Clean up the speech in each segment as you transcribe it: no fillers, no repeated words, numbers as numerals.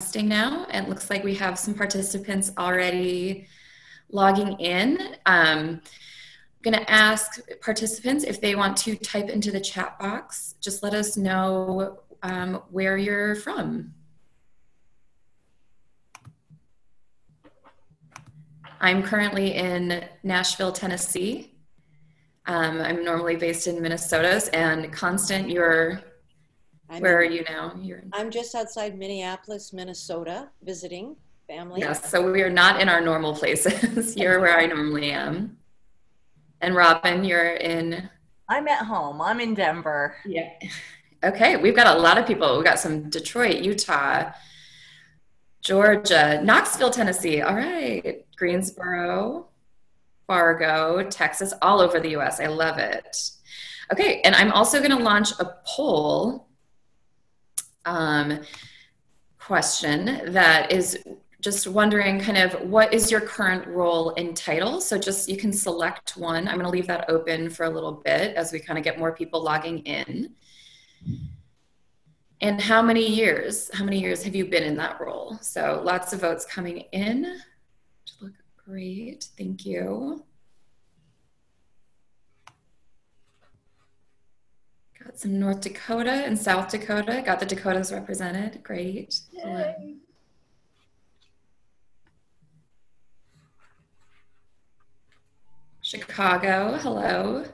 Now. It looks like we have some participants already logging in. I'm going to ask participants if they want to type into the chat box. Just let us know where you're from. I'm currently in Nashville, Tennessee. I'm normally based in Minnesota. And Constant, where are you now? I'm just outside Minneapolis, Minnesota, visiting family. Yes, so we are not in our normal places. You're where I normally am. And Robin, you're in? I'm at home. I'm in Denver. Yeah. Okay, we've got a lot of people. We've got some Detroit, Utah, Georgia, Knoxville, Tennessee. All right. Greensboro, Fargo, Texas, all over the US. I love it. Okay, and I'm also going to launch a poll question that is just wondering kind of what is your current role and title. So just you can select one. I'm going to leave that open for a little bit as we kind of get more people logging in. And how many years have you been in that role? So lots of votes coming in, which look great. Thank you. Got some North Dakota and South Dakota. Got the Dakotas represented. Great. Yay. Chicago, hello.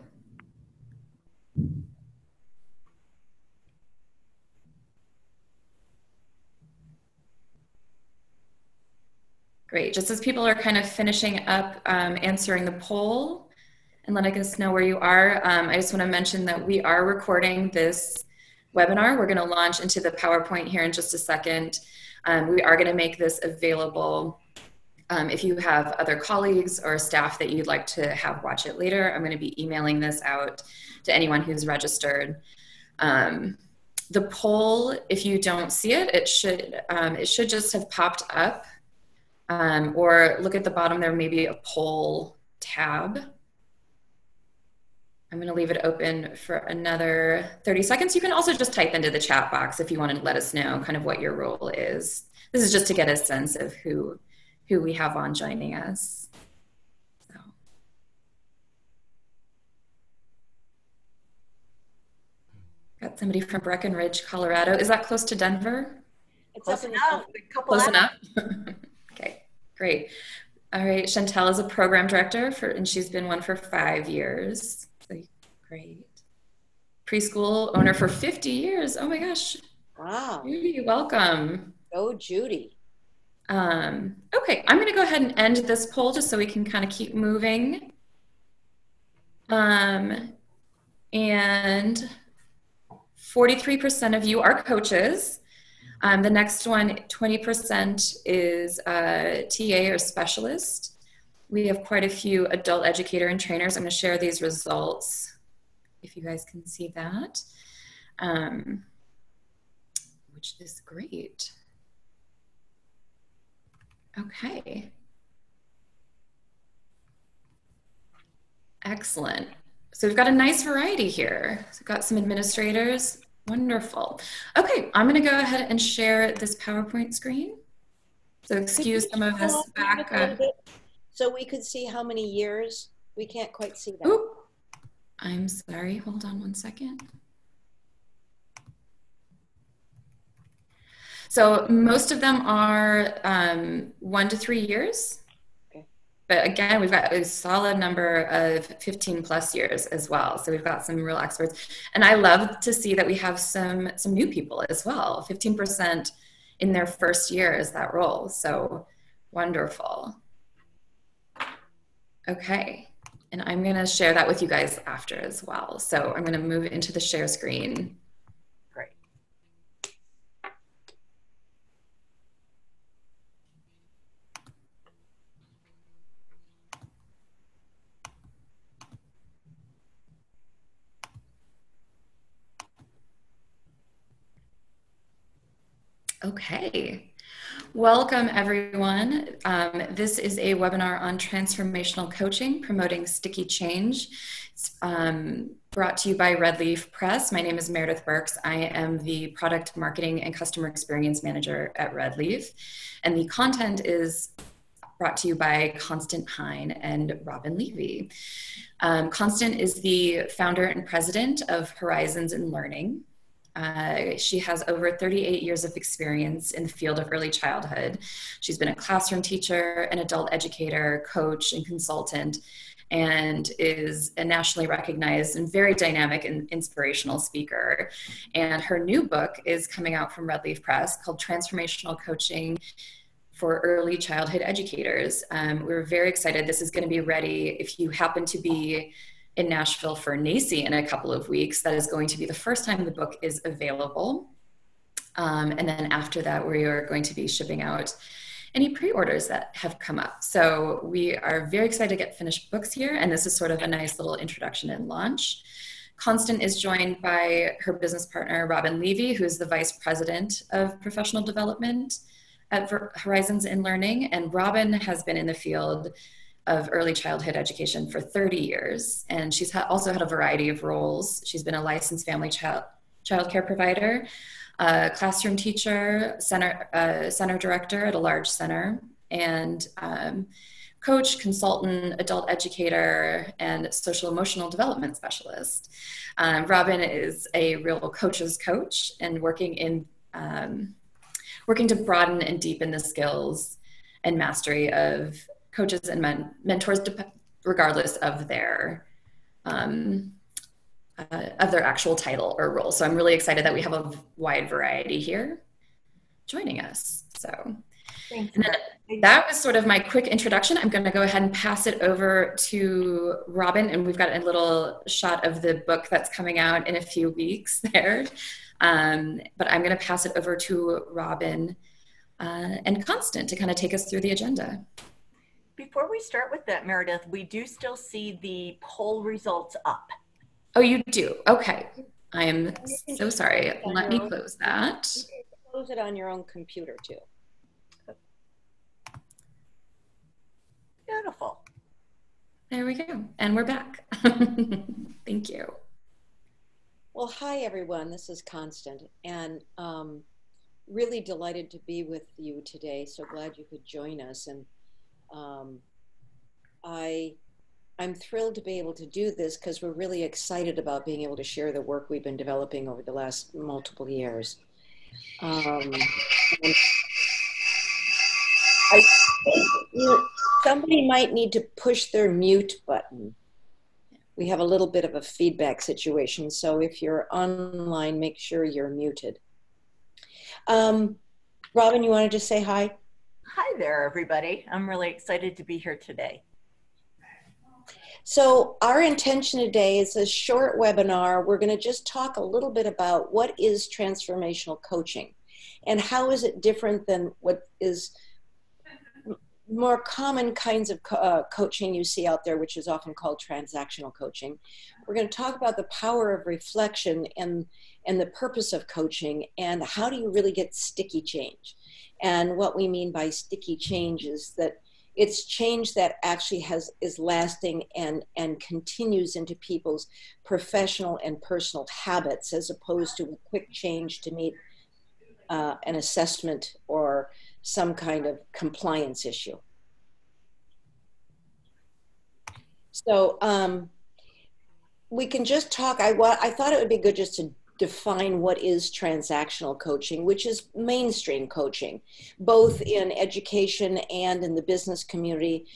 Great. Just as people are kind of finishing up answering the poll and letting us know where you are, I just want to mention that we are recording this webinar. We're going to launch into the PowerPoint here in just a second. We are going to make this available if you have other colleagues or staff that you'd like to have watch it later. I'm going to be emailing this out to anyone who's registered. The poll, if you don't see it, it should just have popped up. Or look at the bottom, there may be a poll tab. I'm going to leave it open for another 30 seconds. You can also just type into the chat box if you want to let us know kind of what your role is. This is just to get a sense of who we have on joining us. So. Got somebody from Breckenridge, Colorado. Is that close to Denver? It's close enough. Close enough. Okay, great. All right, Chantel is a program director and she's been one for 5 years. So, great. Preschool owner for 50 years. Oh my gosh. Wow. Judy, welcome. Go Judy. Okay, I'm going to go ahead and end this poll just so we can kind of keep moving. And 43% of you are coaches. The next one, 20% is TA or specialist. We have quite a few adult educator and trainers. I'm going to share these results if you guys can see that, which is great. Okay. Excellent. So we've got a nice variety here. So we've got some administrators. Wonderful. Okay, I'm going to go ahead and share this PowerPoint screen. So excuse some of this back. So we could see how many years. We can't quite see that. Ooh, I'm sorry. Hold on one second. So most of them are 1 to 3 years. Okay. But again, we've got a solid number of 15 plus years as well. So we've got some real experts. And I love to see that we have some new people as well. 15% in their first year is that role. So wonderful. Okay. And I'm going to share that with you guys after as well. So I'm going to move into the share screen. Okay, welcome everyone. This is a webinar on transformational coaching, promoting sticky change. Brought to you by Redleaf Press. My name is Meredith Burks. I am the Product Marketing and Customer Experience Manager at Redleaf. And the content is brought to you by Constant Hine and Robin Levy. Constant is the founder and president of Horizons in Learning. She has over 38 years of experience in the field of early childhood. She's been a classroom teacher, an adult educator, coach, and consultant, and is a nationally recognized and very dynamic and inspirational speaker. And her new book is coming out from Redleaf Press called Transformational Coaching for Early Childhood Educators. We're very excited. This is going to be ready if you happen to be in Nashville for NACCE in a couple of weeks. That is going to be the first time the book is available. And then after that, we are going to be shipping out any pre-orders that have come up. So we are very excited to get finished books here. And this is sort of a nice little introduction and launch. Constant is joined by her business partner, Robin Levy, who's the Vice President of Professional Development at Horizons in Learning. And Robin has been in the field of early childhood education for 30 years. And she's also had a variety of roles. She's been a licensed family child care provider, classroom teacher, center director at a large center, and coach, consultant, adult educator, and social emotional development specialist. Robin is a real coach's coach and working to broaden and deepen the skills and mastery of coaches and mentors, regardless of their actual title or role. So I'm really excited that we have a wide variety here joining us. So that was sort of my quick introduction. I'm going to go ahead and pass it over to Robin, and we've got a little shot of the book that's coming out in a few weeks there. But I'm going to pass it over to Robin and Constant to kind of take us through the agenda. Before we start with that, Meredith, we do still see the poll results up. Oh, you do? Okay. I am so sorry. Let me close that. You can close it on your own computer too. Beautiful. There we go. And we're back. Thank you. Well, hi everyone. This is Constant, and really delighted to be with you today. So glad you could join us. And I'm thrilled to be able to do this because we're really excited about being able to share the work we've been developing over the last multiple years. Somebody might need to push their mute button. We have a little bit of a feedback situation, so if you're online, make sure you're muted. Robin, you want to just say hi? Hi there, everybody. I'm really excited to be here today. So our intention today is a short webinar. We're going to just talk a little bit about what is transformational coaching and how is it different than what is more common kinds of coaching you see out there, which is often called transactional coaching. We're going to talk about the power of reflection and the purpose of coaching and how do you really get sticky change. And what we mean by sticky change is that it's change that actually is lasting and continues into people's professional and personal habits as opposed to a quick change to meet an assessment or some kind of compliance issue. So we can just talk. I thought it would be good just to define what is transactional coaching, which is mainstream coaching, both in education and in the business community,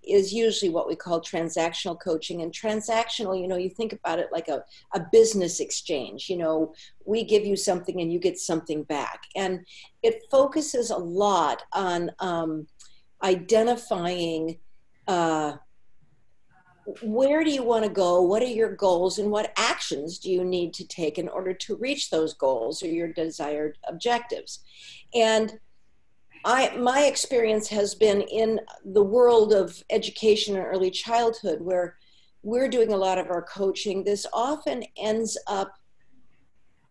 is usually what we call transactional coaching. And transactional, you think about it like a business exchange. We give you something and you get something back. And it focuses a lot on identifying where do you want to go? What are your goals and what actions do you need to take in order to reach those goals or your desired objectives? And my experience has been in the world of education and early childhood where we're doing a lot of our coaching. This often ends up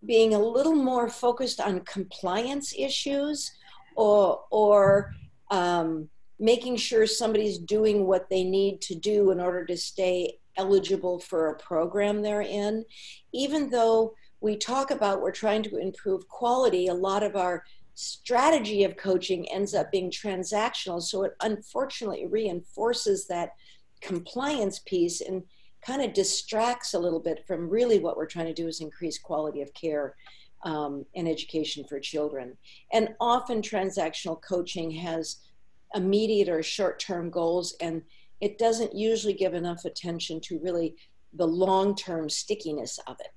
being a little more focused on compliance issues or making sure somebody's doing what they need to do in order to stay eligible for a program they're in. Even though we talk about we're trying to improve quality, a lot of our strategy of coaching ends up being transactional. So it unfortunately reinforces that compliance piece and kind of distracts a little bit from really what we're trying to do is increase quality of care and education for children. And often transactional coaching has immediate or short-term goals, and it doesn't usually give enough attention to really the long-term stickiness of it.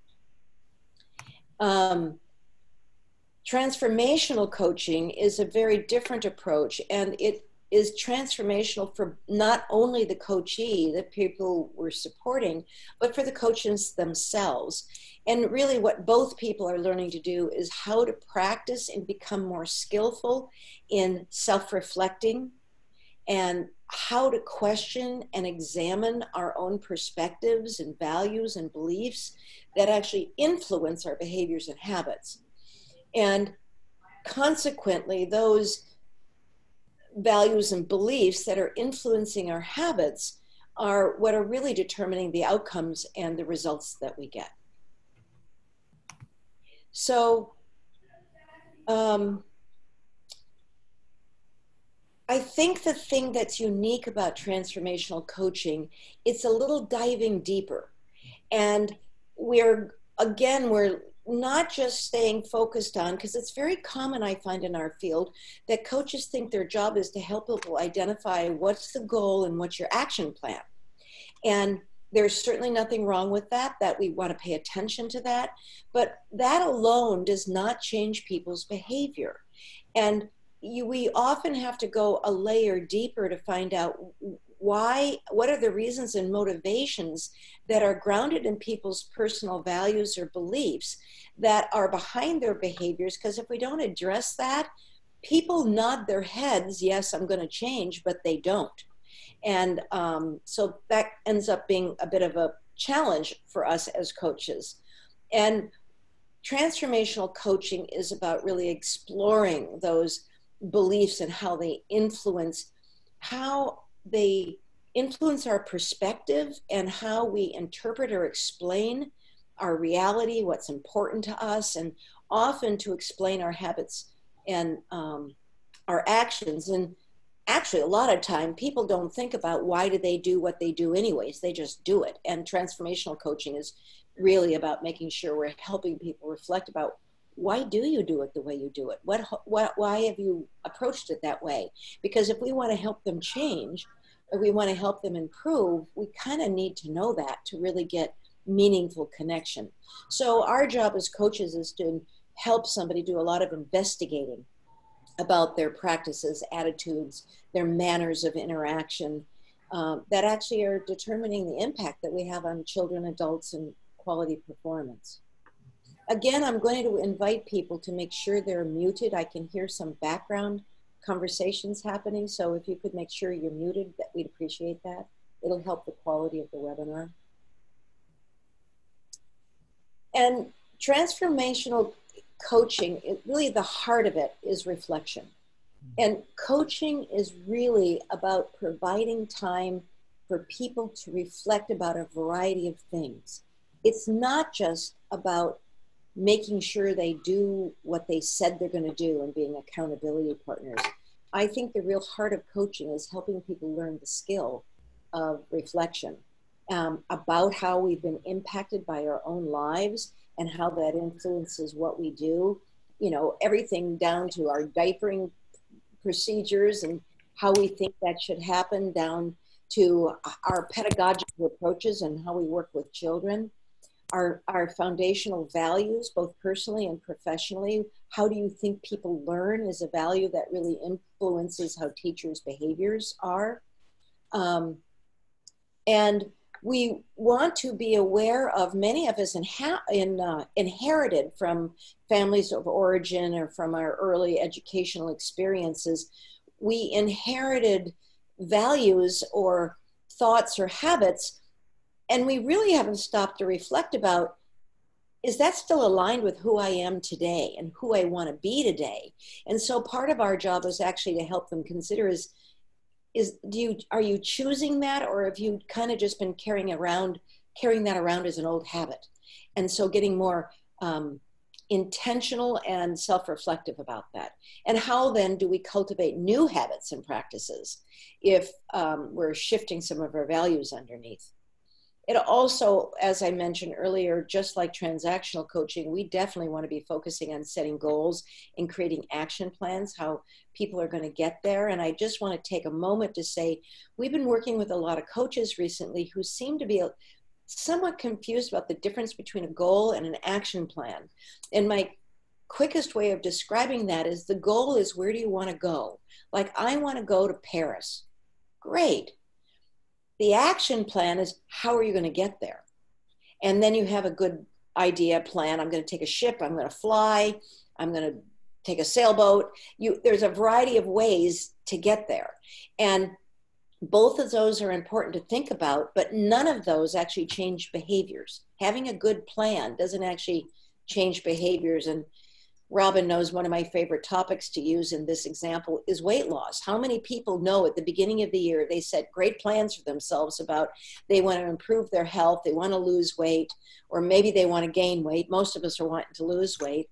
Transformational coaching is a very different approach, and it is transformational for not only the coachee, the people we're supporting, but for the coaches themselves. And really what both people are learning to do is how to practice and become more skillful in self-reflecting and how to question and examine our own perspectives and values and beliefs that actually influence our behaviors and habits. And consequently, those values and beliefs that are influencing our habits are what are really determining the outcomes and the results that we get. So I think the thing that's unique about transformational coaching, it's a little diving deeper. And we're not just staying focused on, because it's very common, I find in our field, that coaches think their job is to help people identify what's the goal and what's your action plan. And there's certainly nothing wrong with that we want to pay attention to that. But that alone does not change people's behavior. And we often have to go a layer deeper to find out what are the reasons and motivations that are grounded in people's personal values or beliefs that are behind their behaviors. Because if we don't address that, people nod their heads, yes, I'm going to change, but they don't. And so that ends up being a bit of a challenge for us as coaches. And transformational coaching is about really exploring those beliefs and how they influence our perspective and how we interpret or explain our reality, what's important to us, and often to explain our habits and our actions. And actually, a lot of time, people don't think about why do they do what they do anyways. They just do it. And transformational coaching is really about making sure we're helping people reflect about why do you do it the way you do it? Why have you approached it that way? Because if we want to help them change, or we want to help them improve, we kind of need to know that to really get meaningful connection. So our job as coaches is to help somebody do a lot of investigating about their practices, attitudes, their manners of interaction that actually are determining the impact that we have on children, adults, and quality performance. Again, I'm going to invite people to make sure they're muted. I can hear some background conversations happening, so if you could make sure you're muted, we'd appreciate that. It'll help the quality of the webinar. And transformational coaching, really the heart of it is reflection. And coaching is really about providing time for people to reflect about a variety of things. It's not just about making sure they do what they said they're going to do and being accountability partners. I think the real heart of coaching is helping people learn the skill of reflection about how we've been impacted by our own lives and how that influences what we do. You know, everything down to our diapering procedures and how we think that should happen, down to our pedagogical approaches and how we work with children. Our foundational values, both personally and professionally. How do you think people learn is a value that really influences how teachers' behaviors are. And we want to be aware of, many of us inherited from families of origin or from our early educational experiences. We inherited values or thoughts or habits, and we really haven't stopped to reflect about, is that still aligned with who I am today and who I want to be today? And so part of our job is actually to help them consider, is are you choosing that, or have you kind of just been carrying that around as an old habit? And so getting more intentional and self-reflective about that. And how then do we cultivate new habits and practices if we're shifting some of our values underneath? It also, as I mentioned earlier, just like transactional coaching, we definitely want to be focusing on setting goals and creating action plans, how people are going to get there. And I just want to take a moment to say, we've been working with a lot of coaches recently who seem to be somewhat confused about the difference between a goal and an action plan. And my quickest way of describing that is, the goal is, where do you want to go? Like, I want to go to Paris. Great. The action plan is, how are you going to get there? And then you have a good idea plan. I'm going to take a ship. I'm going to fly. I'm going to take a sailboat. There's a variety of ways to get there. And both of those are important to think about, but none of those actually change behaviors. Having a good plan doesn't actually change behaviors. And Robin knows one of my favorite topics to use in this example is weight loss. How many people know at the beginning of the year they set great plans for themselves about they want to improve their health, they want to lose weight, or maybe they want to gain weight. Most of us are wanting to lose weight.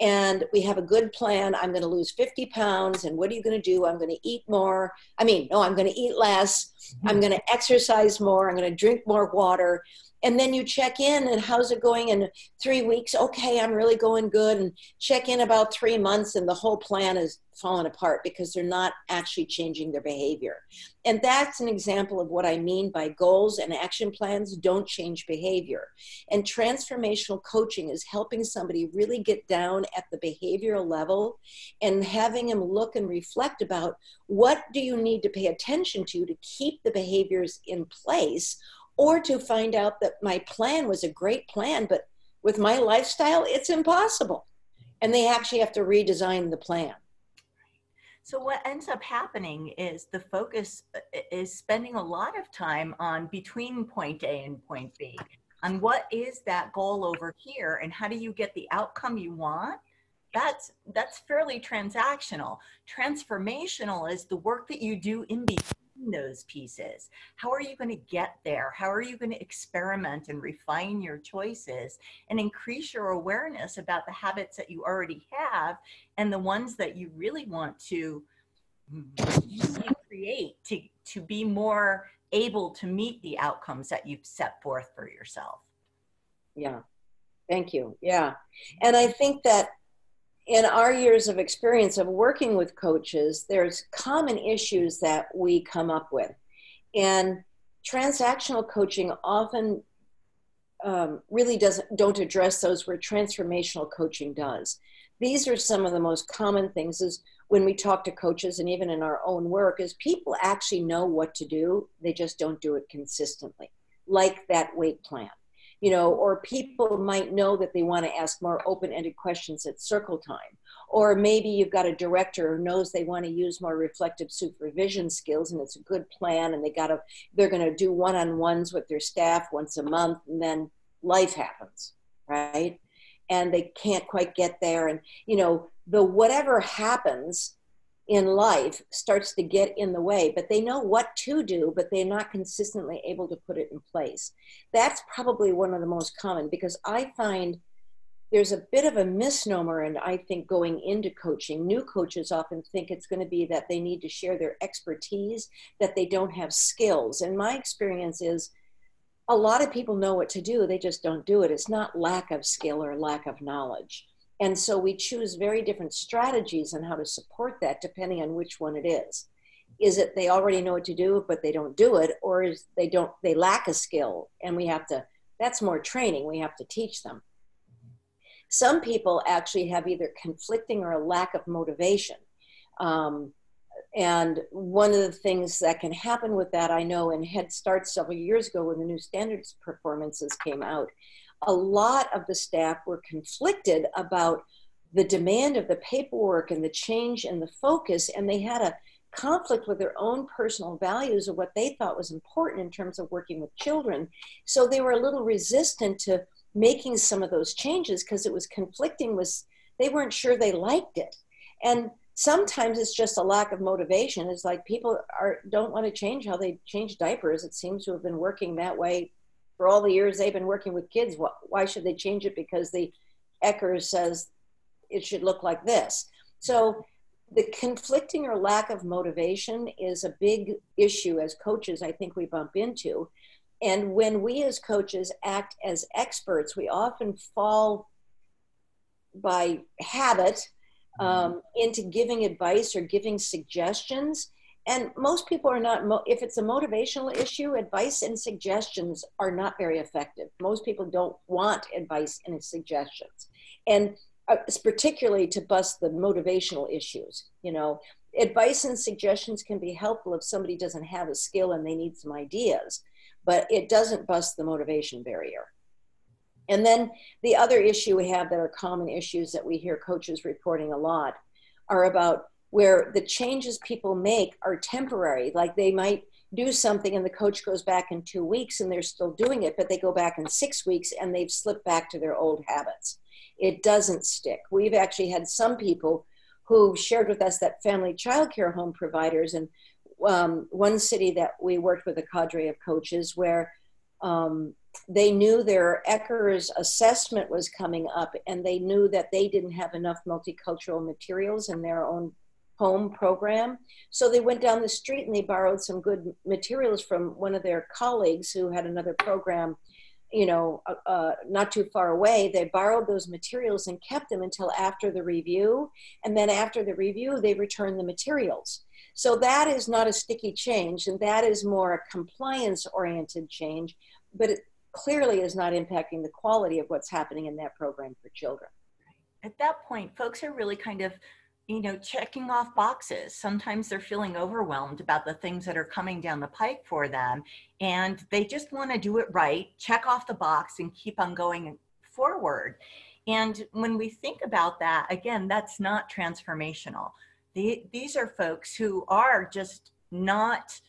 And we have a good plan. I'm going to lose 50 pounds. And what are you going to do? I'm going to eat more. I'm going to eat less. I'm going to exercise more. I'm going to drink more water. And then you check in, and how's it going in 3 weeks? Okay, I'm really going good. And check in about 3 months, and the whole plan is falling apart because they're not actually changing their behavior. And that's an example of what I mean by goals and action plans don't change behavior. And transformational coaching is helping somebody really get down at the behavioral level and having them look and reflect about, what do you need to pay attention to keep the behaviors in place, or to find out that my plan was a great plan, but with my lifestyle, it's impossible. And they actually have to redesign the plan. So what ends up happening is the focus is spending a lot of time on between point A and point B, on what is that goal over here and how do you get the outcome you want. That's fairly transactional. Transformational is the work that you do in between those pieces. How are you going to get there? How are you going to experiment and refine your choices and increase your awareness about the habits that you already have and the ones that you really want to create to be more able to meet the outcomes that you've set forth for yourself? Yeah. Thank you. Yeah. And I think that in our years of experience of working with coaches, there's common issues that we come up with. And transactional coaching often really don't address those where transformational coaching does. These are some of the most common things is when we talk to coaches, and even in our own work, is people actually know what to do. They just don't do it consistently, like that weight plan. Or people might know that they want to ask more open-ended questions at circle time. Or maybe you've got a director who knows they want to use more reflective supervision skills, and it's a good plan, and they're going to do one-on-ones with their staff once a month, and then life happens, right? And they can't quite get there. And, the whatever happens in life starts to get in the way, but they know what to do, but they're not consistently able to put it in place. That's probably one of the most common, because I find there's a bit of a misnomer. And I think going into coaching, new coaches often think it's going to be that they need to share their expertise, that they don't have skills. And my experience is a lot of people know what to do. They just don't do it. It's not lack of skill or lack of knowledge. And so we choose very different strategies on how to support that depending on which one it is. Is it they already know what to do, but they don't do it? Or is they lack a skill and that's more training. We have to teach them. Some people actually have either conflicting or a lack of motivation. And one of the things that can happen with that, I know in Head Start several years ago when the new standards performances came out, a lot of the staff were conflicted about the demand of the paperwork and the change in the focus, and they had a conflict with their own personal values of what they thought was important in terms of working with children. So they were a little resistant to making some of those changes because it was conflicting with, they weren't sure they liked it. And sometimes it's just a lack of motivation. It's like people don't want to change how they change diapers. It seems to have been working that way for all the years they've been working with kids. Why should they change it because the Eckers says it should look like this? So the conflicting or lack of motivation is a big issue as coaches, I think we bump into. And when we as coaches act as experts, we often fall by habit into giving advice or giving suggestions. And most people are not, if it's a motivational issue, advice and suggestions are not very effective. Most people don't want advice and suggestions. And it's particularly to bust the motivational issues. You know, advice and suggestions can be helpful if somebody doesn't have a skill and they need some ideas, but it doesn't bust the motivation barrier. And then the other issue we have that are common issues that we hear coaches reporting a lot are about where the changes people make are temporary. Like they might do something and the coach goes back in 2 weeks and they're still doing it, but they go back in 6 weeks and they've slipped back to their old habits. It doesn't stick. We've actually had some people who shared with us that family childcare home providers, and one city that we worked with a cadre of coaches where they knew their Eckers assessment was coming up and they knew that they didn't have enough multicultural materials in their own home program. So they went down the street and they borrowed some good materials from one of their colleagues who had another program, you know, not too far away. They borrowed those materials and kept them until after the review. And then after the review, they returned the materials. So that is not a sticky change, and that is more a compliance-oriented change, but it clearly is not impacting the quality of what's happening in that program for children. At that point, folks are really kind of, you know, checking off boxes. Sometimes they're feeling overwhelmed about the things that are coming down the pike for them, and they just want to do it right, check off the box, and keep on going forward. And when we think about that, again, that's not transformational. These are folks who are just not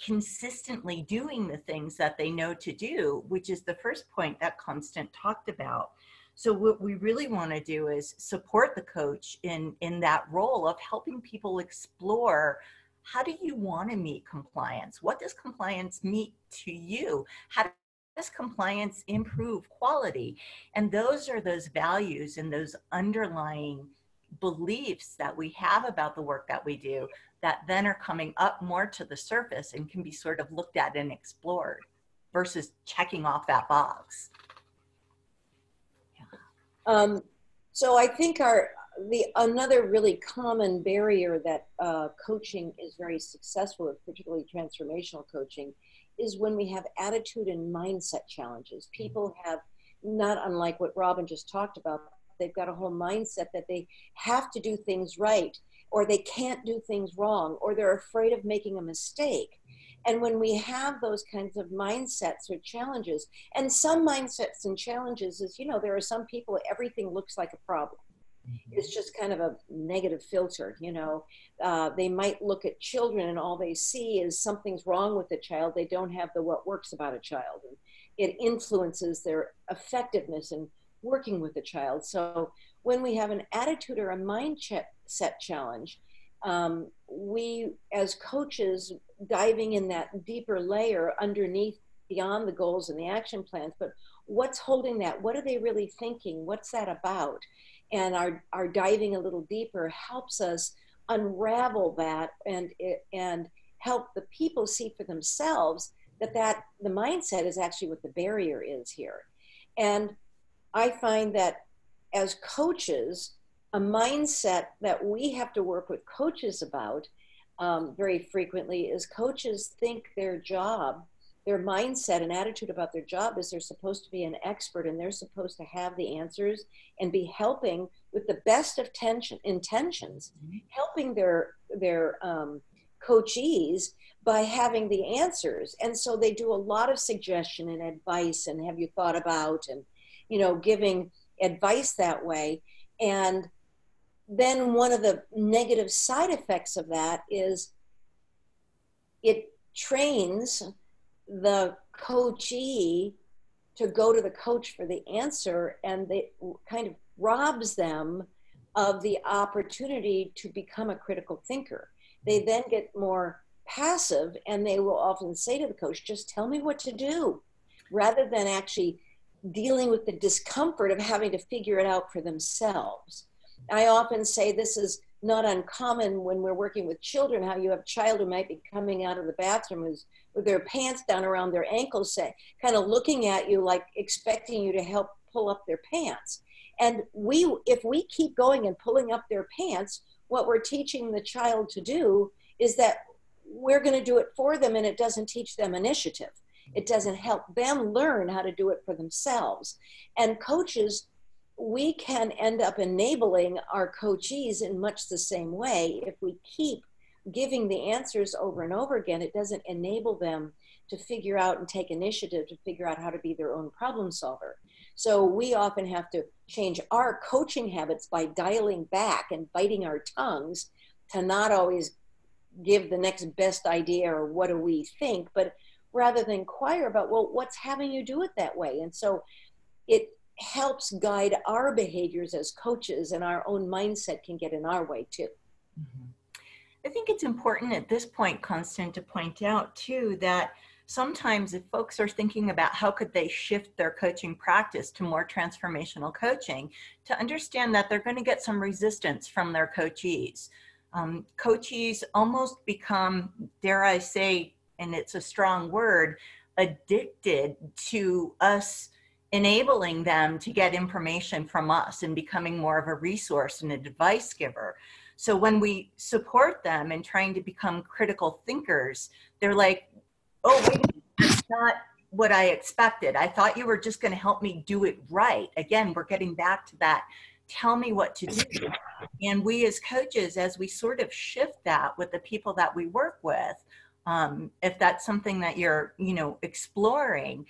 consistently doing the things that they know to do, which is the first point that Constant talked about. So what we really want to do is support the coach in that role of helping people explore, how do you want to meet compliance? What does compliance mean to you? How does compliance improve quality? And those are those values and those underlying beliefs that we have about the work that we do that then are coming up more to the surface and can be sort of looked at and explored versus checking off that box. So I think another really common barrier that coaching is very successful with, particularly transformational coaching, is when we have attitude and mindset challenges. People have, not unlike what Robin just talked about, they've got a whole mindset that they have to do things right, or they can't do things wrong, or they're afraid of making a mistake. And when we have those kinds of mindsets or challenges, and some mindsets and challenges is, you know, there are some people, everything looks like a problem. It's just kind of a negative filter, you know. They might look at children and all they see is something's wrong with the child. They don't have the what works about a child. And it influences their effectiveness in working with the child. So when we have an attitude or a mindset challenge, we as coaches diving in that deeper layer underneath, beyond the goals and the action plans, but what's holding that? What are they really thinking? What's that about? And our diving a little deeper helps us unravel that and help the people see for themselves that the mindset is actually what the barrier is here. And I find that as coaches, a mindset that we have to work with coaches about very frequently is coaches think their job, their mindset and attitude about their job is they're supposed to be an expert and they're supposed to have the answers and be helping with the best of intentions, helping their coachees by having the answers. And so they do a lot of suggestion and advice and have you thought about, and, you know, giving advice that way. And then one of the negative side effects of that is it trains the coachee to go to the coach for the answer, and they kind of robs them of the opportunity to become a critical thinker. They then get more passive, and they will often say to the coach, just tell me what to do, rather than actually dealing with the discomfort of having to figure it out for themselves. I often say this is not uncommon when we're working with children, how you have a child who might be coming out of the bathroom with their pants down around their ankles, say, kind of looking at you like expecting you to help pull up their pants. And if we keep going and pulling up their pants, what we're teaching the child to do is that we're going to do it for them, and it doesn't teach them initiative. It doesn't help them learn how to do it for themselves. And coaches, we can end up enabling our coachees in much the same way. If we keep giving the answers over and over again, it doesn't enable them to figure out and take initiative to figure out how to be their own problem solver. So we often have to change our coaching habits by dialing back and biting our tongues to not always give the next best idea or what do we think, but rather than inquire about, well, what's having you do it that way? And so it helps guide our behaviors as coaches, and our own mindset can get in our way too. Mm-hmm. I think it's important at this point, Constant, to point out too that sometimes if folks are thinking about how could they shift their coaching practice to more transformational coaching, to understand that they're going to get some resistance from their coachees. Coachees almost become, dare I say, and it's a strong word, addicted to us enabling them to get information from us and becoming more of a resource and an advice giver. So when we support them in trying to become critical thinkers, they're like, oh, wait a minute, that's not what I expected. I thought you were just going to help me do it right. Again, we're getting back to that. Tell me what to do. And we as coaches, as we sort of shift that with the people that we work with, if that's something that you're, exploring,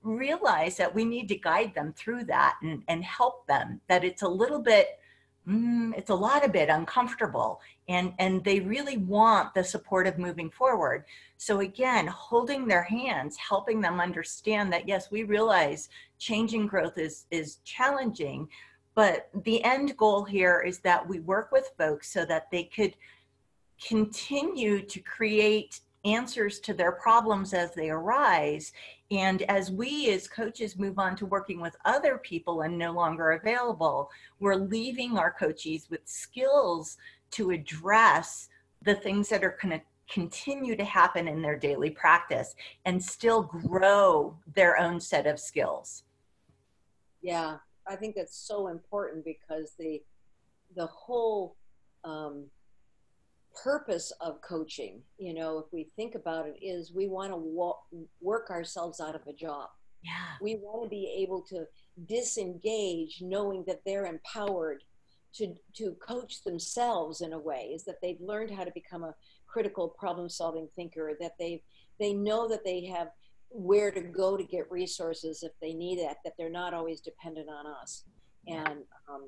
realize that we need to guide them through that and help them, that it's a little bit, it's a lot of bit uncomfortable, and they really want the support of moving forward. So again, holding their hands, helping them understand that, yes, we realize changing growth is challenging, but the end goal here is that we work with folks so that they could continue to create answers to their problems as they arise. And as we as coaches move on to working with other people and no longer available, we're leaving our coachees with skills to address the things that are going to continue to happen in their daily practice and still grow their own set of skills. Yeah, I think that's so important, because the whole purpose of coaching, if we think about it, is we want to work ourselves out of a job. Yeah. We want to be able to disengage, knowing that they're empowered to coach themselves in a way, is that they've learned how to become a critical problem-solving thinker, that they know that they have where to go to get resources if they need it, that they're not always dependent on us. And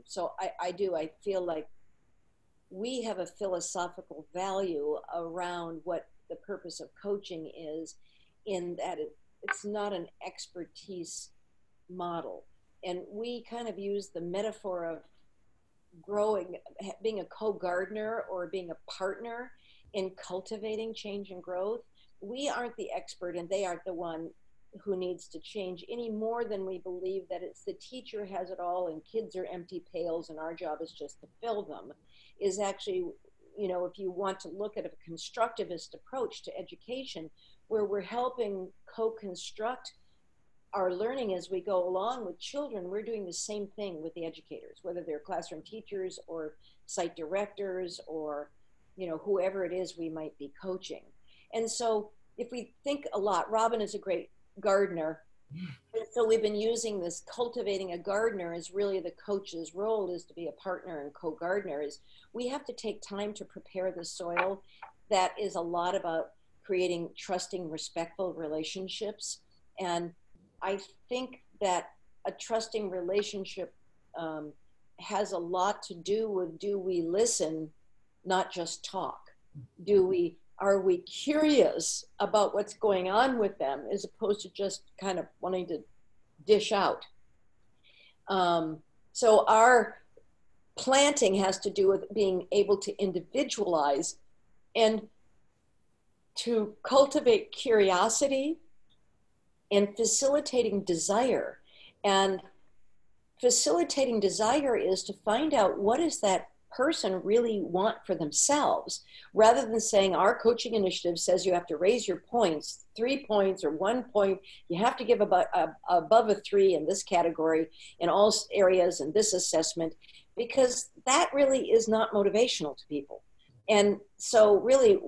so I feel like we have a philosophical value around what the purpose of coaching is, in that it's not an expertise model. And we kind of use the metaphor of growing, being a co-gardener or being a partner in cultivating change and growth. We aren't the expert, and they aren't the one who needs to change, any more than we believe that it's the teacher has it all and kids are empty pails and our job is just to fill them. Is actually, if you want to look at a constructivist approach to education, where we're helping co-construct our learning as we go along with children, we're doing the same thing with the educators, whether they're classroom teachers or site directors or, whoever it is we might be coaching. And so if we think a lot, Robin is a great gardener. And so we've been using this, cultivating a gardener is really the coach's role, is to be a partner and co-gardener. Is we have to take time to prepare the soil. That is a lot about creating trusting, respectful relationships. And I think that a trusting relationship has a lot to do with, do we listen, not just talk? Are we curious about what's going on with them, as opposed to just kind of wanting to dish out? So our planting has to do with being able to individualize and to cultivate curiosity and facilitating desire. And facilitating desire is to find out what does that person really want for themselves, rather than saying our coaching initiative says you have to raise your points 3 points or 1 point, you have to give above a 3 in this category in all areas in this assessment, because that really is not motivational to people. And so really,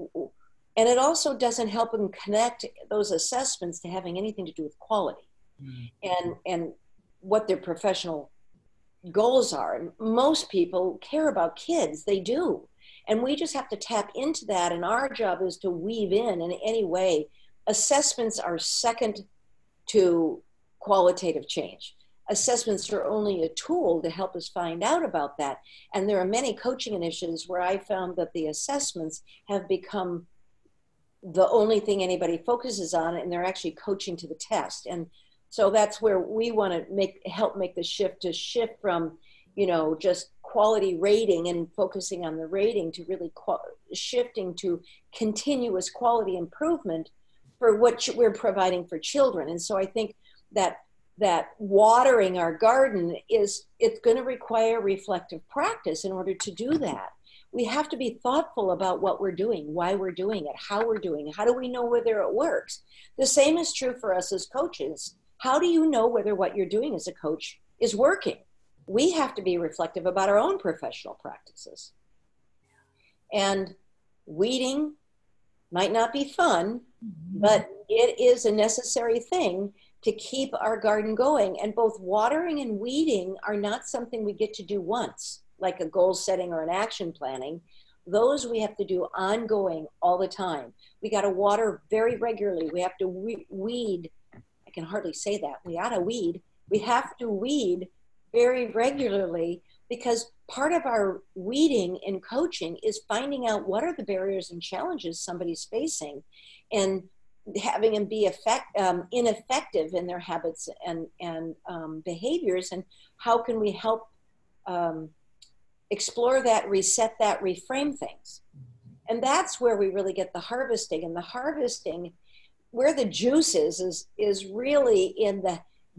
and it also doesn't help them connect those assessments to having anything to do with quality and what their professional goals are. And most people care about kids, they do. And we just have to tap into that. And our job is to weave in any way. Assessments are second to qualitative change. Assessments are only a tool to help us find out about that. And there are many coaching initiatives where I found that the assessments have become the only thing anybody focuses on, and they're actually coaching to the test. And so that's where we want to help make the shift from, just quality rating and focusing on the rating to really shifting to continuous quality improvement for what we're providing for children. And so I think that watering our garden it's going to require reflective practice in order to do that. We have to be thoughtful about what we're doing, why we're doing it, how we're doing it, how do we know whether it works? The same is true for us as coaches. How do you know whether what you're doing as a coach is working? We have to be reflective about our own professional practices. And weeding might not be fun, but it is a necessary thing to keep our garden going. And both watering and weeding are not something we get to do once, like a goal setting or an action planning. Those we have to do ongoing all the time. We got to water very regularly. We have to weed. I can hardly say that. We ought to weed. We have to weed very regularly, because part of our weeding in coaching is finding out what are the barriers and challenges somebody's facing, and having them be ineffective in their habits and behaviors, and how can we help explore that, reset that, reframe things. And that's where we really get the harvesting. And the harvesting, where the juice is really in the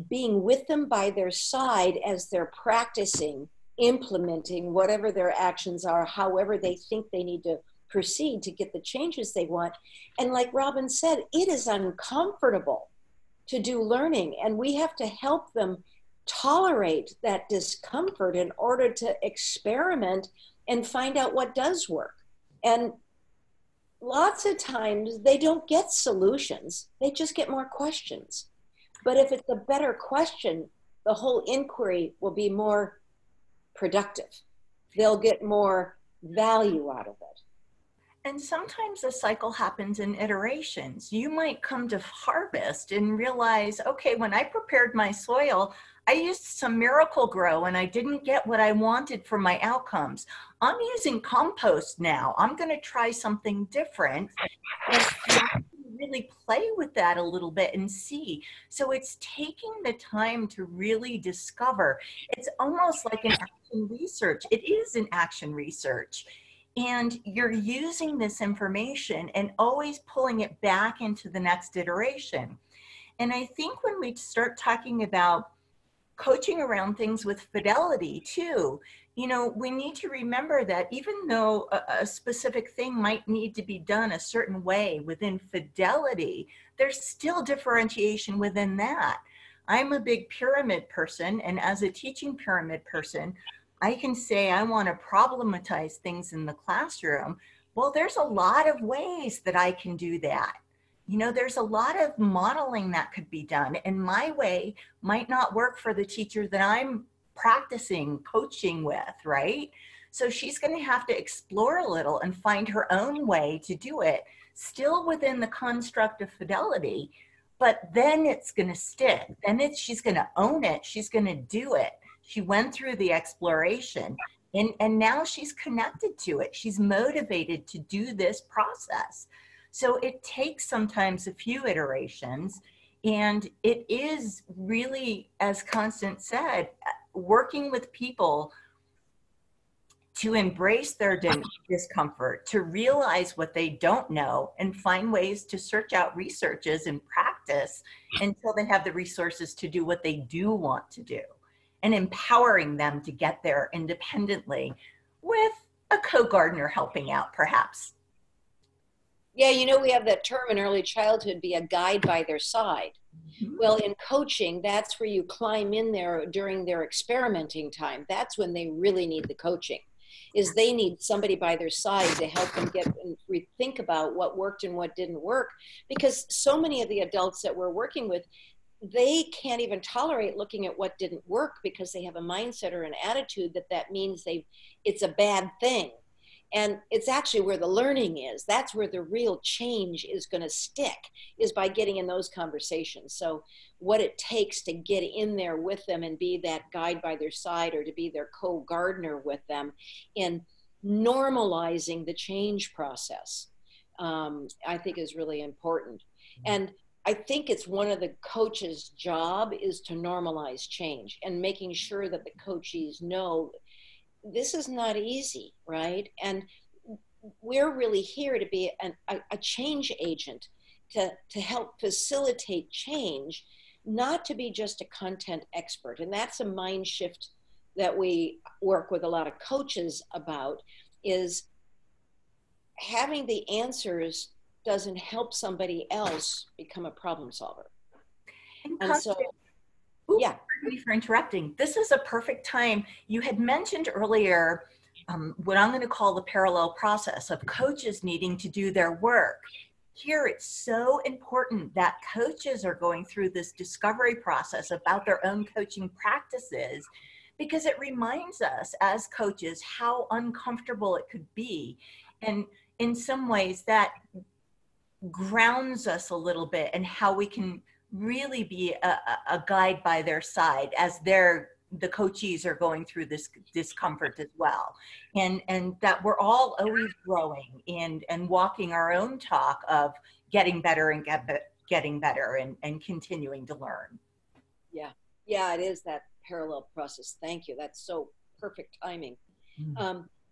being with them by their side as they're practicing, implementing whatever their actions are, however they think they need to proceed to get the changes they want. And like Robin said, it is uncomfortable to do learning, and we have to help them tolerate that discomfort in order to experiment and find out what does work. And lots of times they don't get solutions, they just get more questions. But if it's a better question, the whole inquiry will be more productive. They'll get more value out of it. And sometimes the cycle happens in iterations. You might come to harvest and realize, okay, when I prepared my soil, I used some Miracle Grow and I didn't get what I wanted for my outcomes. I'm using compost now. I'm going to try something different and really play with that a little bit and see. So it's taking the time to really discover. It's almost like an action research. It is an action research. And you're using this information and always pulling it back into the next iteration. And I think when we start talking about coaching around things with fidelity too, we need to remember that even though a specific thing might need to be done a certain way within fidelity, there's still differentiation within that. I'm a big pyramid person, and as a teaching pyramid person, I can say I want to problematize things in the classroom. Well, there's a lot of ways that I can do that. There's a lot of modeling that could be done, and my way might not work for the teacher that I'm practicing coaching with, right? So she's going to have to explore a little and find her own way to do it, still within the construct of fidelity, but then it's going to stick. Then she's going to own it. She's going to do it. She went through the exploration, and now she's connected to it. She's motivated to do this process. So it takes sometimes a few iterations, and it is really, as Constance said, working with people to embrace their discomfort, to realize what they don't know, and find ways to search out researches and practice until they have the resources to do what they do want to do, and empowering them to get there independently with a co-gardener helping out, perhaps. Yeah, we have that term in early childhood, be a guide by their side. Well, in coaching, that's where you climb in there during their experimenting time. That's when they really need the coaching, is they need somebody by their side to help them get and rethink about what worked and what didn't work. Because so many of the adults that we're working with, they can't even tolerate looking at what didn't work because they have a mindset or an attitude that means it's a bad thing. And it's actually where the learning is. That's where the real change is going to stick, is by getting in those conversations. So what it takes to get in there with them and be that guide by their side, or to be their co-gardener with them in normalizing the change process, I think is really important. And I think it's one of the coach's job is to normalize change, and making sure that the coachees know this is not easy, right? And we're really here to be a change agent, to help facilitate change, not to be just a content expert. And that's a mind shift that we work with a lot of coaches about, is having the answers doesn't help somebody else become a problem solver. And so, yeah. Pardon me for interrupting. This is a perfect time. You had mentioned earlier what I'm going to call the parallel process of coaches needing to do their work. Here, it's so important that coaches are going through this discovery process about their own coaching practices, because it reminds us as coaches how uncomfortable it could be. And in some ways that grounds us a little bit, and how we can really be a guide by their side as the coachees are going through this discomfort as well. And that we're all always growing and walking our own talk of getting better and getting better and continuing to learn. Yeah. Yeah, it is that parallel process. Thank you. That's so perfect timing.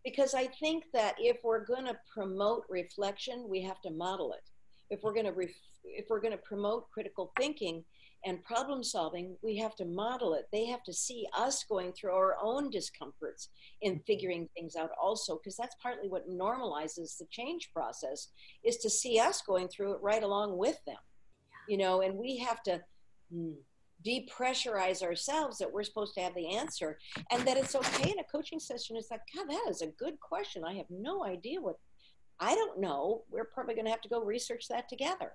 Because I think that if we're going to promote reflection, we have to model it. If we're going to promote critical thinking and problem solving, we have to model it. They have to see us going through our own discomforts in figuring things out also, because that's partly what normalizes the change process, is to see us going through it right along with them. And we have to depressurize ourselves that we're supposed to have the answer, and that it's okay in a coaching session. It's like, God, that is a good question. I have no idea I don't know. We're probably going to have to go research that together.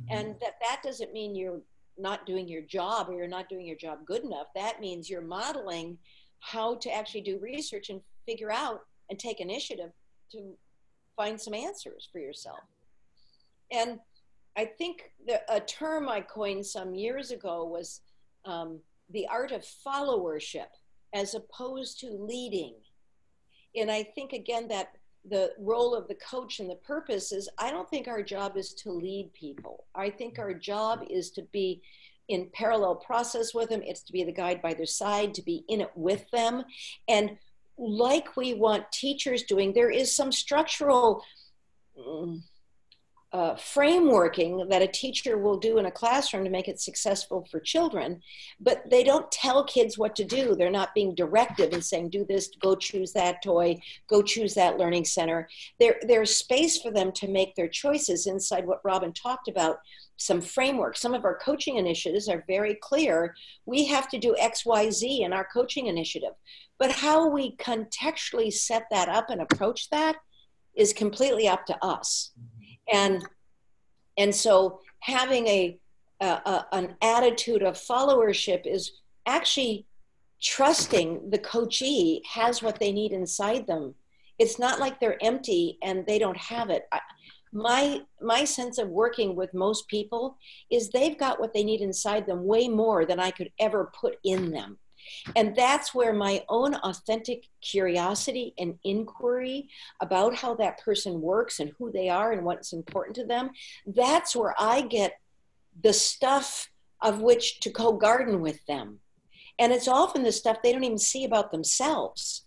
And that doesn't mean you're not doing your job, or you're not doing your job good enough. That means you're modeling how to actually do research and figure out and take initiative to find some answers for yourself. And I think a term I coined some years ago was the art of followership, as opposed to leading. And I think, again, that the role of the coach and the purpose is, I don't think our job is to lead people. I think our job is to be in parallel process with them. It's to be the guide by their side, to be in it with them. And like we want teachers doing, there is some structural frameworking that a teacher will do in a classroom to make it successful for children, but they don't tell kids what to do. They're not being directive and saying, do this, go choose that toy, go choose that learning center. There's space for them to make their choices inside what Robin talked about, some framework. Some of our coaching initiatives are very clear. We have to do X, Y, Z in our coaching initiative, but how we contextually set that up and approach that is completely up to us. And so having an attitude of followership is actually trusting the coachee has what they need inside them. It's not like they're empty and they don't have it. My sense of working with most people is they've got what they need inside them way more than I could ever put in them. And that's where my own authentic curiosity and inquiry about how that person works and who they are and what's important to them, that's where I get the stuff of which to co-garden with them. And it's often the stuff they don't even see about themselves.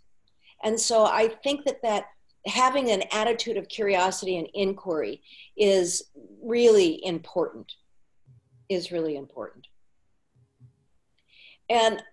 And so I think that having an attitude of curiosity and inquiry is really important, And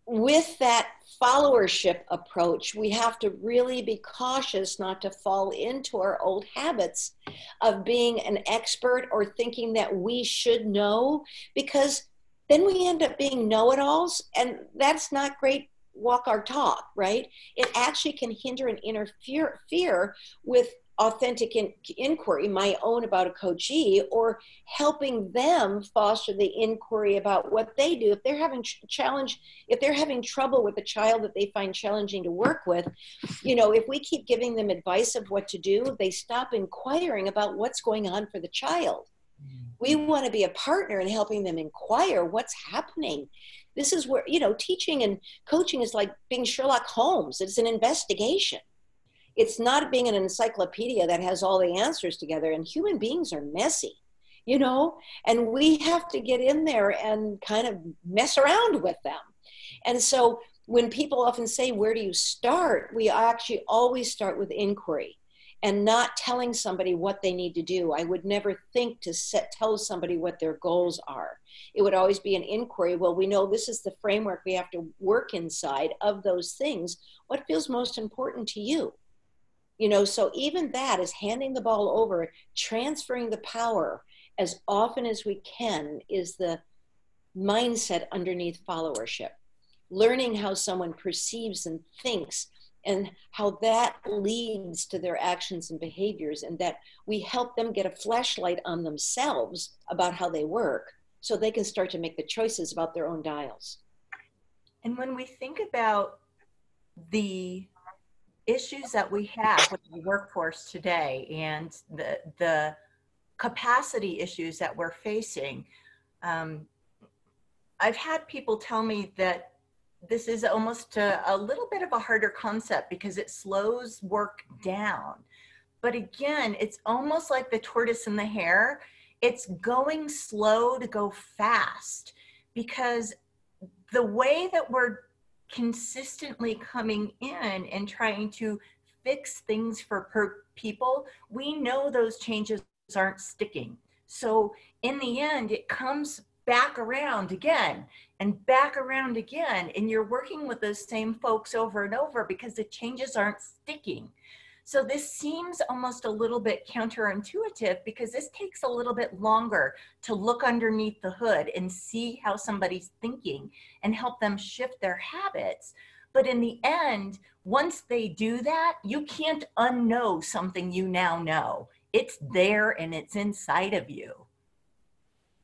with that followership approach, we have to really be cautious not to fall into our old habits of being an expert or thinking that we should know, because then we end up being know-it-alls, and that's not great walk our talk, right? It actually can hinder and interfere with authentic inquiry, my own about a coachee, or helping them foster the inquiry about what they do. If they're having if they're having trouble with a child that they find challenging to work with, if we keep giving them advice of what to do, they stop inquiring about what's going on for the child. We want to be a partner in helping them inquire what's happening. This is where, teaching and coaching is like being Sherlock Holmes. It's an investigation. It's not being an encyclopedia that has all the answers together. And human beings are messy, and we have to get in there and kind of mess around with them. And so when people often say, where do you start? We actually always start with inquiry and not telling somebody what they need to do. I would never think to tell somebody what their goals are. It would always be an inquiry. Well, we know this is the framework we have to work inside of those things. What feels most important to you? So even that is handing the ball over, transferring the power as often as we can is the mindset underneath followership. Learning how someone perceives and thinks and how that leads to their actions and behaviors, and that we help them get a flashlight on themselves about how they work so they can start to make the choices about their own dials. And when we think about the issues that we have with the workforce today and the capacity issues that we're facing, I've had people tell me that this is almost a little bit of a harder concept because it slows work down. But again, it's almost like the tortoise and the hare. It's going slow to go fast, because the way that we're consistently coming in and trying to fix things for people, we know those changes aren't sticking. So in the end, it comes back around again and back around again, and you're working with those same folks over and over because the changes aren't sticking. So this seems almost a little bit counterintuitive, because this takes a little bit longer to look underneath the hood and see how somebody's thinking and help them shift their habits. But in the end, once they do that, you can't unknow something you now know. It's there and it's inside of you.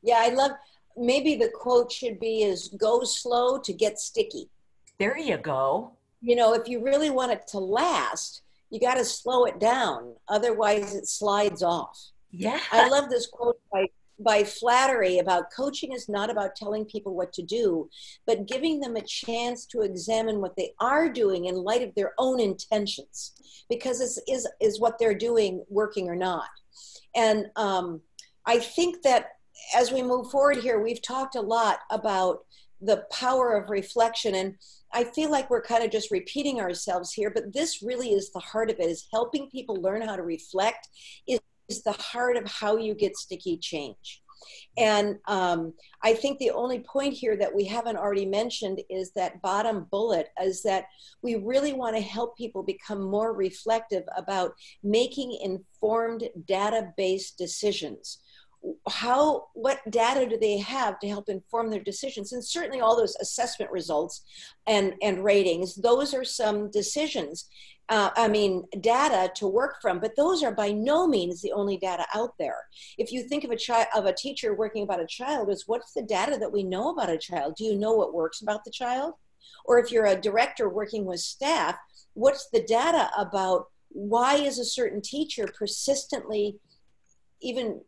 Yeah, I love, maybe the quote should be is go slow to get sticky. There you go. If you really want it to last, you got to slow it down. Otherwise it slides off. Yeah. I love this quote by Flattery about coaching is not about telling people what to do, but giving them a chance to examine what they are doing in light of their own intentions, because is what they're doing working or not. And I think that as we move forward here, we've talked a lot about the power of reflection, and I feel like we're kind of just repeating ourselves here, but this really is the heart of it, is helping people learn how to reflect is the heart of how you get sticky change. And I think the only point here that we haven't already mentioned is that bottom bullet, is that we really want to help people become more reflective about making informed data-based decisions. What data do they have to help inform their decisions? And certainly all those assessment results and ratings, those are some decisions, data to work from, but those are by no means the only data out there. If you think of a teacher working about a child, is what's the data that we know about a child? Do you know what works about the child? Or if you're a director working with staff, what's the data about why is a certain teacher persistently even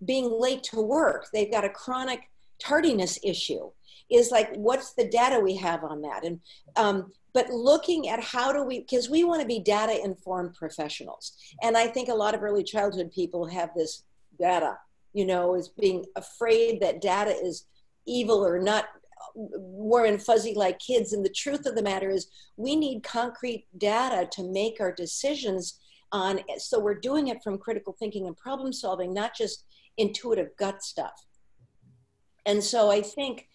being late to work? They've got a chronic tardiness issue. Is like, what's the data we have on that? And but looking at how do we, because we want to be data informed professionals. And I think a lot of early childhood people have this data, is being afraid that data is evil or not warm and fuzzy like kids. And the truth of the matter is we need concrete data to make our decisions on. So we're doing it from critical thinking and problem solving, not just intuitive gut stuff. And so I think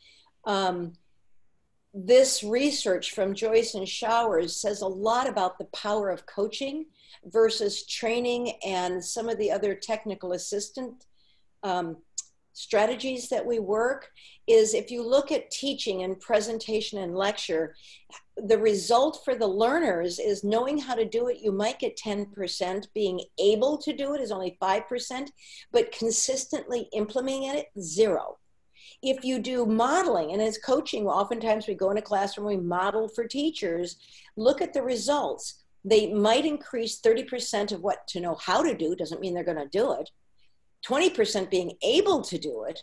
this research from Joyce and Showers says a lot about the power of coaching versus training and some of the other technical assistant strategies that we work. Is if you look at teaching and presentation and lecture, the result for the learners is knowing how to do it. You might get 10%. Being able to do it is only 5%, but consistently implementing it, 0. If you do modeling, and as coaching, oftentimes we go in a classroom, we model for teachers, look at the results. They might increase 30% of what to know how to do, doesn't mean they're going to do it. 20% being able to do it,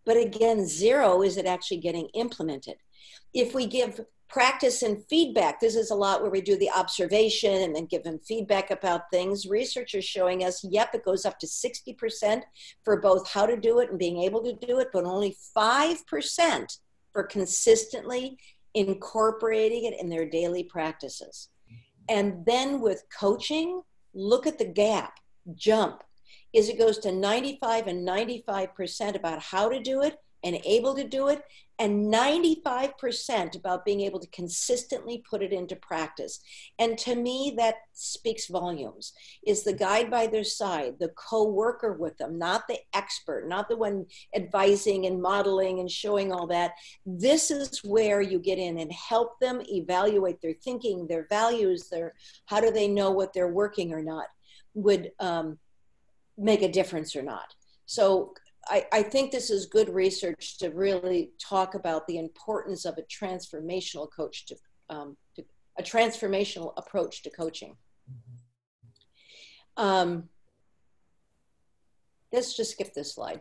but again, 0 is it actually getting implemented. If we give practice and feedback, this is a lot where we do the observation and then give them feedback about things. Research is showing us, yep, it goes up to 60% for both how to do it and being able to do it, but only 5% for consistently incorporating it in their daily practices. And then with coaching, look at the gap, jump. Is it goes to 95 and 95% about how to do it and able to do it, and 95% about being able to consistently put it into practice. And to me, that speaks volumes. Is the guide by their side, the co-worker with them, not the expert, not the one advising and modeling and showing all that. This is where you get in and help them evaluate their thinking, their values, their how do they know what they're working or not would make a difference or not. So I think this is good research to really talk about the importance of a transformational coach to a transformational approach to coaching. Let's just skip this slide.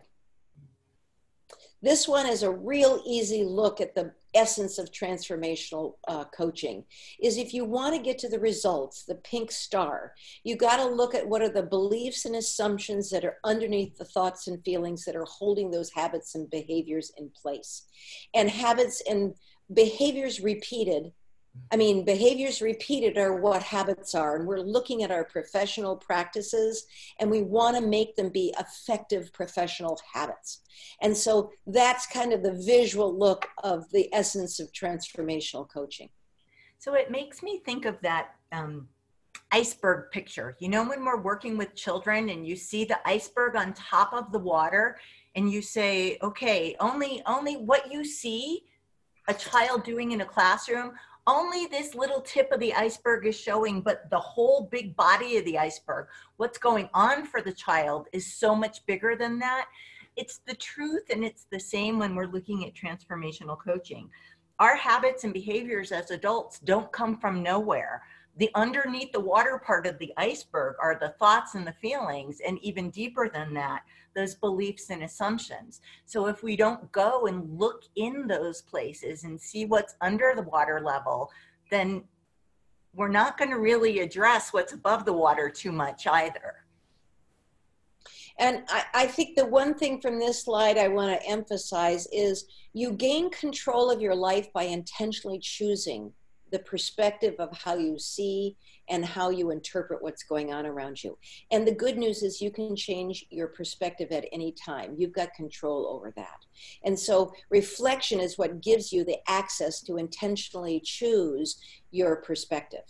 This one is a real easy look at the essence of transformational coaching. Is if you want to get to the results, the pink star, you got to look at what are the beliefs and assumptions that are underneath the thoughts and feelings that are holding those habits and behaviors in place. And habits and behaviors repeated, behaviors repeated are what habits are. And we're looking at our professional practices and we want to make them be effective professional habits. And so that's kind of the visual look of the essence of transformational coaching. So it makes me think of that iceberg picture. You know, when we're working with children and you see the iceberg on top of the water and you say, okay, only what you see a child doing in a classroom, only this little tip of the iceberg is showing, but the whole big body of the iceberg, what's going on for the child is so much bigger than that. It's the truth, and it's the same when we're looking at transformational coaching. Our habits and behaviors as adults don't come from nowhere. The underneath the water part of the iceberg are the thoughts and the feelings, and even deeper than that, those beliefs and assumptions. So if we don't go and look in those places and see what's under the water level, then we're not going to really address what's above the water too much either. And I think the one thing from this slide I want to emphasize is you gain control of your life by intentionally choosing the perspective of how you see and how you interpret what's going on around you. And the good news is you can change your perspective at any time. You've got control over that. And so reflection is what gives you the access to intentionally choose your perspective.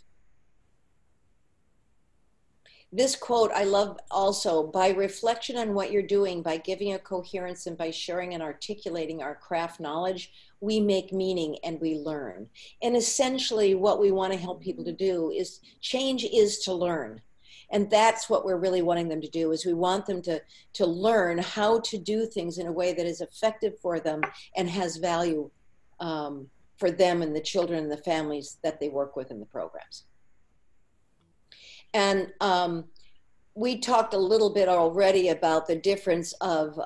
This quote I love also: by reflection on what you're doing, by giving a coherence and by sharing and articulating our craft knowledge, we make meaning and we learn. And essentially what we want to help people to do is change is to learn. And that's what we're really wanting them to do, is we want them to learn how to do things in a way that is effective for them and has value for them and the children and the families that they work with in the programs. And we talked a little bit already about the difference of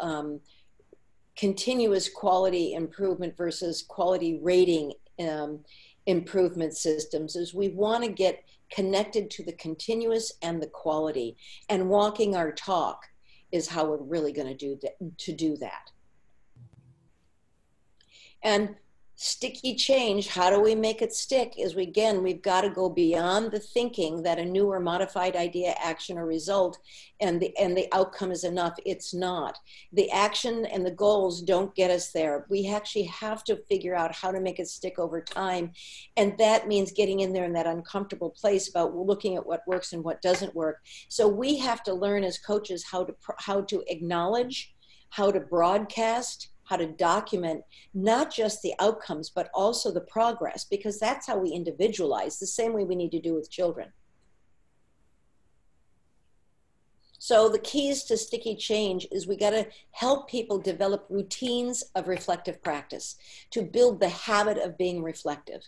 continuous quality improvement versus quality rating improvement systems. Is we want to get connected to the continuous and the quality, and walking our talk is how we're really going to do that. And Sticky change, how do we make it stick? Is we've got to go beyond the thinking that a new or modified idea, action, or result and the outcome is enough. It's not. The action and the goals don't get us there. We actually have to figure out how to make it stick over time. And that means getting in there in that uncomfortable place about looking at what works and what doesn't work. So we have to learn as coaches how to acknowledge, how to broadcast, how to document not just the outcomes, but also the progress, because that's how we individualize, the same way we need to do with children. So the keys to sticky change is we got to help people develop routines of reflective practice to build the habit of being reflective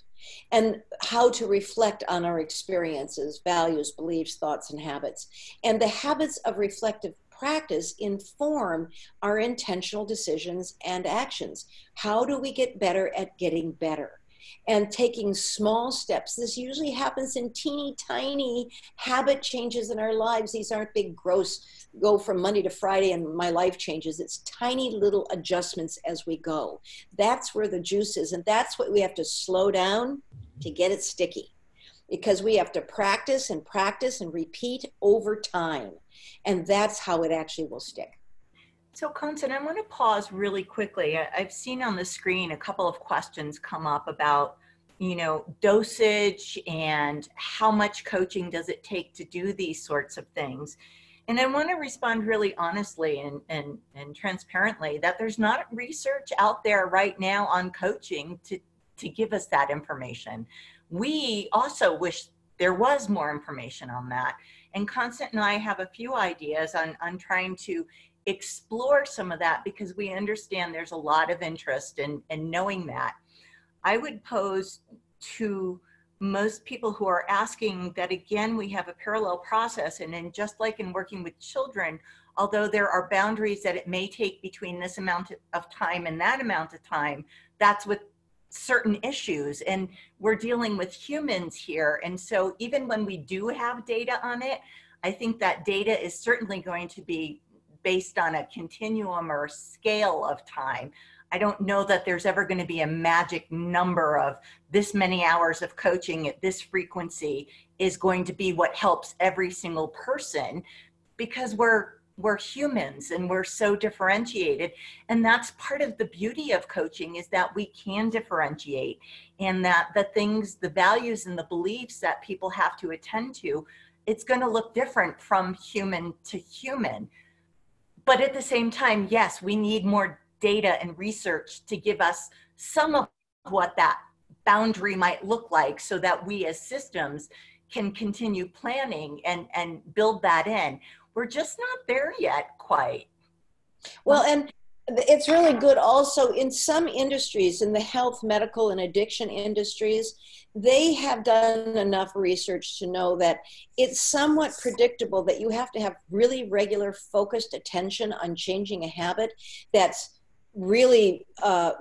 and how to reflect on our experiences, values, beliefs, thoughts, and habits. And the habits of reflective practice inform our intentional decisions and actions. How do we get better at getting better? And taking small steps. This usually happens in teeny tiny habit changes in our lives. These aren't big, gross, go from Monday to Friday and my life changes. It's tiny little adjustments as we go. That's where the juice is. And that's what we have to slow down to get it sticky, because we have to practice and repeat over time. And that's how it actually will stick. So Constance, I want to pause really quickly. I've seen on the screen a couple of questions come up about, dosage and how much coaching does it take to do these sorts of things. And I want to respond really honestly and transparently that there's not research out there right now on coaching to give us that information. We also wish there was more information on that. And Constance and I have a few ideas on trying to explore some of that, because we understand there's a lot of interest in knowing that. I would pose to most people who are asking that, again, we have a parallel process. And then just like in working with children, although there are boundaries that it may take between this amount of time and that amount of time, that's with certain issues. And we're dealing with humans here. And so even when we do have data on it, I think that data is certainly going to be based on a continuum or scale of time. I don't know that there's ever going to be a magic number of this many hours of coaching at this frequency is going to be what helps every single person, because we're humans and we're so differentiated. And that's part of the beauty of coaching, is that we can differentiate, and that the things, the values and the beliefs that people have to attend to, it's going to look different from human to human. But at the same time, yes, we need more data and research to give us some of what that boundary might look like, so that we as systems can continue planning and build that in. We're just not there yet quite. Well, and it's really good also in some industries, in the health, medical, and addiction industries, they have done enough research to know that it's somewhat predictable that you have to have really regular focused attention on changing a habit that's really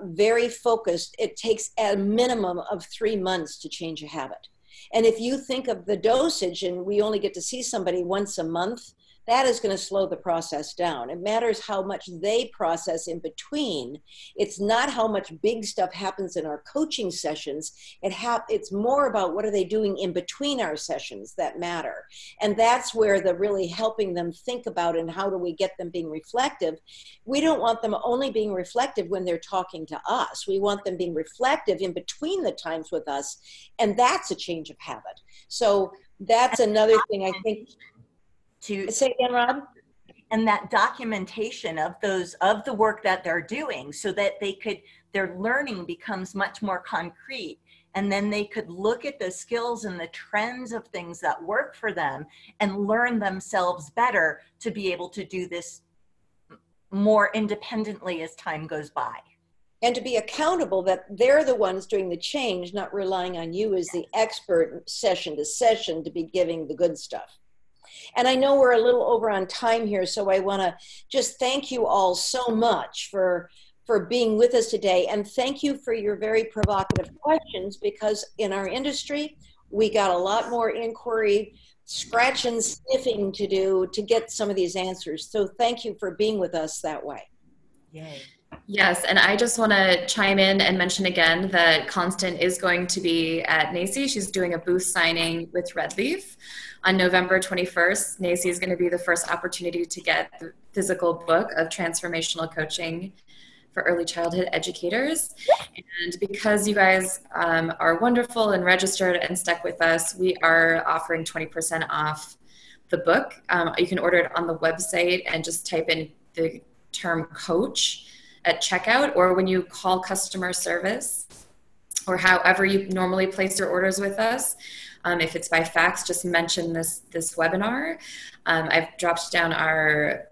very focused. It takes a minimum of 3 months to change a habit. And if you think of the dosage and we only get to see somebody once a month, that is going to slow the process down. It matters how much they process in between. It's not how much big stuff happens in our coaching sessions. It's more about what are they doing in between our sessions that matter. And that's where the really helping them think about, and how do we get them being reflective. We don't want them only being reflective when they're talking to us. We want them being reflective in between the times with us. And that's a change of habit. So that's another thing I think. To say again, Rob? And that documentation of the work that they're doing, so that their learning becomes much more concrete, and then they could look at the skills and the trends of things that work for them and learn themselves better to be able to do this more independently as time goes by. And to be accountable that they're the ones doing the change, not relying on you as the expert session to session to be giving the good stuff. And I know we're a little over on time here, so I want to just thank you all so much for being with us today. And thank you for your very provocative questions, because in our industry, we got a lot more inquiry, scratch and sniffing to do to get some of these answers. So thank you for being with us that way. Yay. Yes, and I just want to chime in and mention again that Constant is going to be at NACCE. She's doing a booth signing with Redleaf on November 21st. NACCE is going to be the first opportunity to get the physical book of Transformational Coaching for early childhood educators. And because you guys are wonderful and registered and stuck with us, we are offering 20% off the book. You can order it on the website and just type in the term coach at checkout, or when you call customer service, or however you normally place your orders with us. If it's by fax, just mention this webinar. I've dropped down our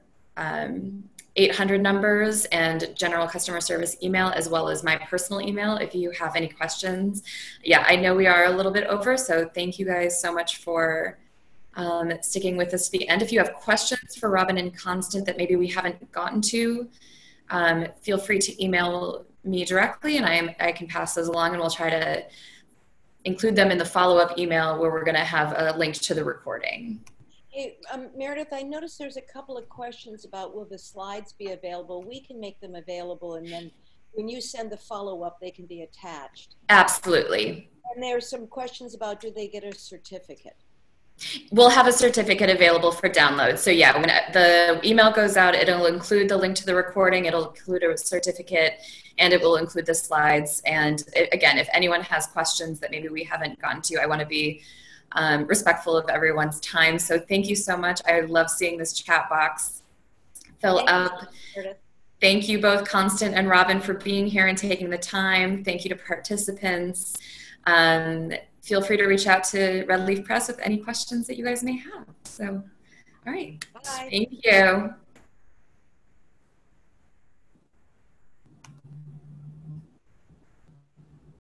800 numbers and general customer service email, as well as my personal email if you have any questions. Yeah, I know we are a little bit over, so thank you guys so much for sticking with us to the end. If you have questions for Robin and Constant that maybe we haven't gotten to, feel free to email me directly, and I can pass those along, and we'll try to include them in the follow-up email where we're going to have a link to the recording. Hey, Meredith, I noticed there's a couple of questions about will the slides be available? We can make them available, and then when you send the follow-up, they can be attached. Absolutely. And there's some questions about do they get a certificate? We'll have a certificate available for download. So yeah, when the email goes out, it'll include the link to the recording, it'll include a certificate, and it will include the slides. And again, if anyone has questions that maybe we haven't gotten to, I want to be respectful of everyone's time. So thank you so much. I love seeing this chat box fill up. Thank you both, Constant and Robin, for being here and taking the time. Thank you to participants. Feel free to reach out to Redleaf Press with any questions that you guys may have. So, all right. Bye. Thank you.